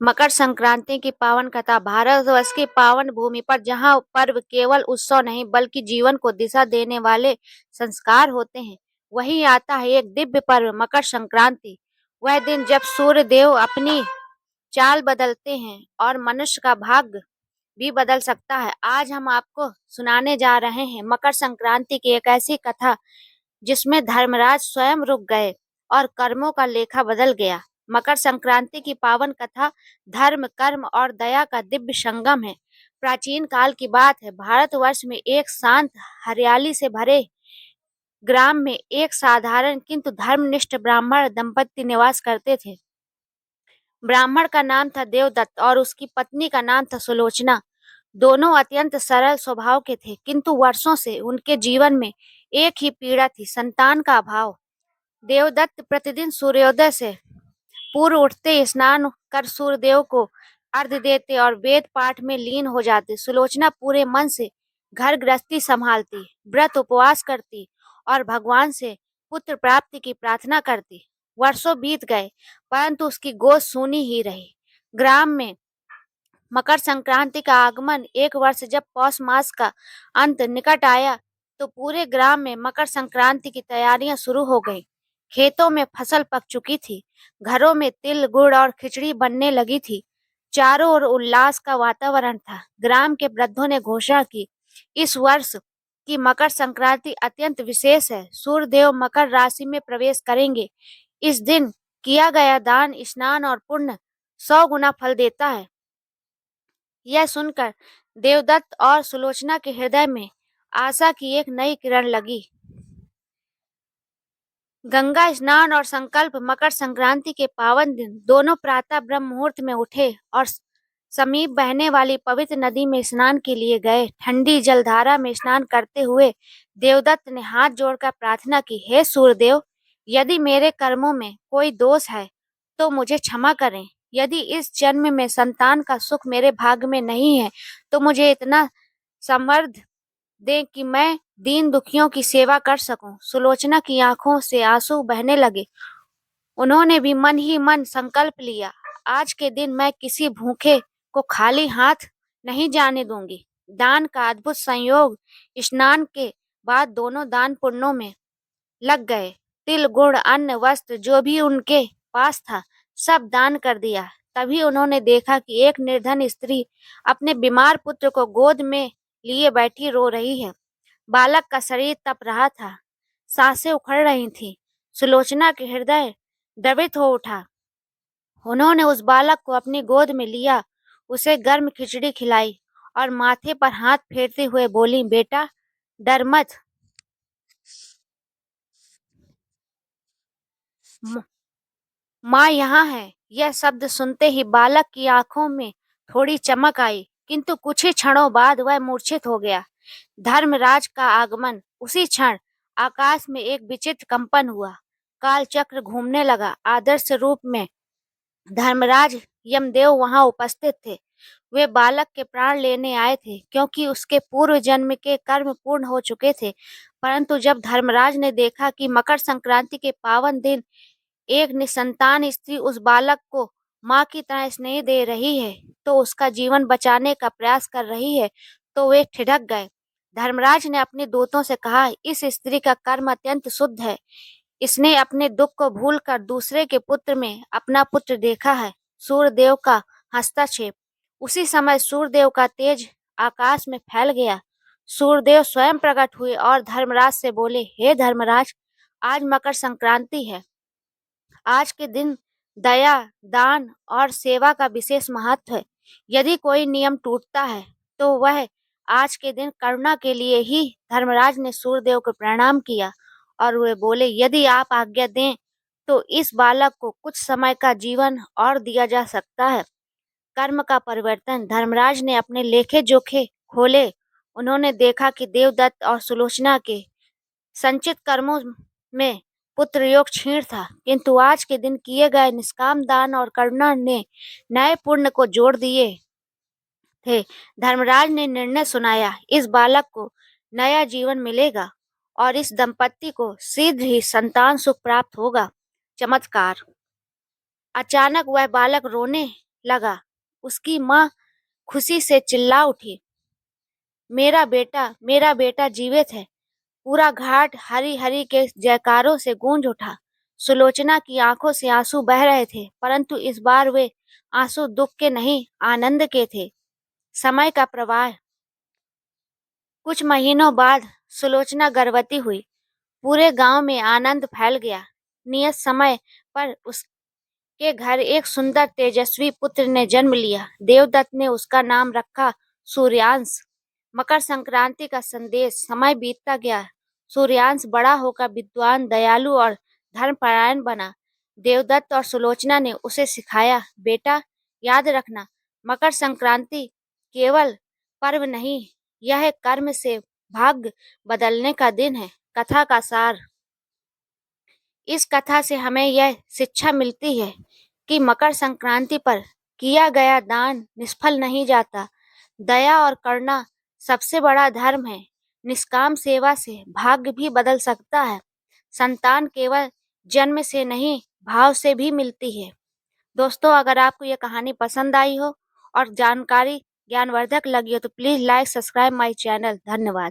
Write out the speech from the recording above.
मकर संक्रांति की पावन कथा। भारतवर्ष की पावन भूमि पर जहाँ पर्व केवल उत्सव नहीं बल्कि जीवन को दिशा देने वाले संस्कार होते हैं, वहीं आता है एक दिव्य पर्व मकर संक्रांति। वह दिन जब सूर्य देव अपनी चाल बदलते हैं और मनुष्य का भाग्य भी बदल सकता है। आज हम आपको सुनाने जा रहे हैं मकर संक्रांति की एक ऐसी कथा जिसमें धर्मराज स्वयं रुक गए और कर्मों का लेखा बदल गया। मकर संक्रांति की पावन कथा धर्म, कर्म और दया का दिव्य संगम है। प्राचीन काल की बात है। भारतवर्ष में एक शांत, हरियाली से भरे ग्राम में एक साधारण किंतु धर्मनिष्ठ ब्राह्मण दंपति निवास करते थे। ब्राह्मण का नाम था देवदत्त और उसकी पत्नी का नाम था सुलोचना। दोनों अत्यंत सरल स्वभाव के थे, किंतु वर्षों से उनके जीवन में एक ही पीड़ा थी, संतान का अभाव। देवदत्त प्रतिदिन सूर्योदय से पूर्व उठते, स्नान कर सूर्यदेव को अर्घ्य देते और वेद पाठ में लीन हो जाते। सुलोचना पूरे मन से घर गृहस्थी संभालती, व्रत उपवास करती और भगवान से पुत्र प्राप्ति की प्रार्थना करती। वर्षों बीत गए, परंतु उसकी गोद सूनी ही रही। ग्राम में मकर संक्रांति का आगमन एक वर्ष जब पौष मास का अंत निकट आया तो पूरे ग्राम में मकर संक्रांति की तैयारियां शुरू हो गई। खेतों में फसल पक चुकी थी, घरों में तिल, गुड़ और खिचड़ी बनने लगी थी। चारों ओर उल्लास का वातावरण था। ग्राम के वृद्धों ने घोषणा की, इस वर्ष की मकर संक्रांति अत्यंत विशेष है। सूर्यदेव मकर राशि में प्रवेश करेंगे। इस दिन किया गया दान, स्नान और पुण्य 100 गुना फल देता है। यह सुनकर देवदत्त और सुलोचना के हृदय में आशा की एक नई किरण लगी। गंगा स्नान और संकल्प। मकर संक्रांति के पावन दिन दोनों प्रातः ब्रह्म मुहूर्त में उठे और समीप बहने वाली पवित्र नदी में स्नान के लिए गए। ठंडी जलधारा में स्नान करते हुए देवदत्त ने हाथ जोड़कर प्रार्थना की, हे सूर्यदेव, यदि मेरे कर्मों में कोई दोष है तो मुझे क्षमा करें। यदि इस जन्म में संतान का सुख मेरे भाग्य में नहीं है तो मुझे इतना समर्थ दें कि मैं दीन दुखियों की सेवा कर सकूं। सुलोचना की आंखों से आंसू बहने लगे। उन्होंने भी मन ही मन संकल्प लिया, आज के दिन मैं किसी भूखे को खाली हाथ नहीं जाने दूंगी। दान का अद्भुत संयोग। स्नान के बाद दोनों दान पुण्यों में लग गए। तिल, गुड़, अन्न, वस्त्र जो भी उनके पास था सब दान कर दिया। तभी उन्होंने देखा कि एक निर्धन स्त्री अपने बीमार पुत्र को गोद में लिए बैठी रो रही है। बालक का शरीर तप रहा था, सांसें उखड़ रही थीं। सुलोचना के हृदय द्रवित हो उठा। उन्होंने उस बालक को अपनी गोद में लिया, उसे गर्म खिचड़ी खिलाई और माथे पर हाथ फेरते हुए बोली, बेटा डर मत, माँ यहाँ है। यह शब्द सुनते ही बालक की आंखों में थोड़ी चमक आई, किंतु कुछ ही क्षणों बाद वह मूर्छित हो गया। धर्मराज का आगमन। उसी क्षण आकाश में एक विचित्र कंपन हुआ। काल चक्र घूमने लगा। आदर्श रूप में धर्मराज यमदेव वहां उपस्थित थे। वे बालक के प्राण लेने आए थे, क्योंकि उसके पूर्व जन्म के कर्म पूर्ण हो चुके थे। परंतु जब धर्मराज ने देखा कि मकर संक्रांति के पावन दिन एक निसंतान स्त्री उस बालक को माँ की तरह स्नेह दे रही है, तो उसका जीवन बचाने का प्रयास कर रही है, तो वे ठिठक गए। धर्मराज ने अपने दूतों से कहा, इस स्त्री का कर्म अत्यंत शुद्ध है। इसने अपने दुख को भूलकर दूसरे के पुत्र में अपना पुत्र देखा है। सूर्यदेव का हस्तक्षेप। उसी समय सूर्यदेव का तेज आकाश में फैल गया। सूर्यदेव स्वयं प्रकट हुए और धर्मराज से बोले, हे धर्मराज, आज मकर संक्रांति है। आज के दिन दया, दान और सेवा का विशेष महत्व है। यदि कोई नियम टूटता है तो वह आज के दिन करुणा के लिए ही। धर्मराज ने सूर्यदेव को प्रणाम किया और वे बोले, यदि आप आज्ञा दें तो इस बालक को कुछ समय का जीवन और दिया जा सकता है। कर्म का परिवर्तन। धर्मराज ने अपने लेखे जोखे खोले। उन्होंने देखा कि देवदत्त और सुलोचना के संचित कर्मों में पुत्र योग क्षीण था, किंतु आज के दिन किए गए निष्काम दान और करुणा ने नए पुण्य को जोड़ दिए थे। धर्मराज ने निर्णय सुनाया, इस बालक को नया जीवन मिलेगा और इस दंपत्ति को शीघ्र ही संतान सुख प्राप्त होगा। चमत्कार। अचानक वह बालक रोने लगा। उसकी माँ खुशी से चिल्ला उठी, मेरा बेटा जीवित है। पूरा घाट हरि हरि के जयकारों से गूंज उठा। सुलोचना की आंखों से आंसू बह रहे थे, परंतु इस बार वे आंसू दुख के नहीं, आनंद के थे। समय का प्रवाह। कुछ महीनों बाद सुलोचना गर्भवती हुई। पूरे गांव में आनंद फैल गया। नियत समय पर उसके घर एक सुंदर तेजस्वी पुत्र ने जन्म लिया। देवदत्त ने उसका नाम रखा सूर्यांश। मकर संक्रांति का संदेश। समय बीतता गया। सूर्यांश बड़ा होकर विद्वान, दयालु और धर्मपरायण बना। देवदत्त और सुलोचना ने उसे सिखाया, बेटा याद रखना, मकर संक्रांति केवल पर्व नहीं, यह कर्म से भाग्य बदलने का दिन है। कथा का सार। इस कथा से हमें यह शिक्षा मिलती है कि मकर संक्रांति पर किया गया दान निष्फल नहीं जाता। दया और करुणा सबसे बड़ा धर्म है। निष्काम सेवा से भाग्य भी बदल सकता है। संतान केवल जन्म से नहीं, भाव से भी मिलती है। दोस्तों, अगर आपको यह कहानी पसंद आई हो और जानकारी ज्ञानवर्धक लगी हो तो please like, subscribe my channel. धन्यवाद।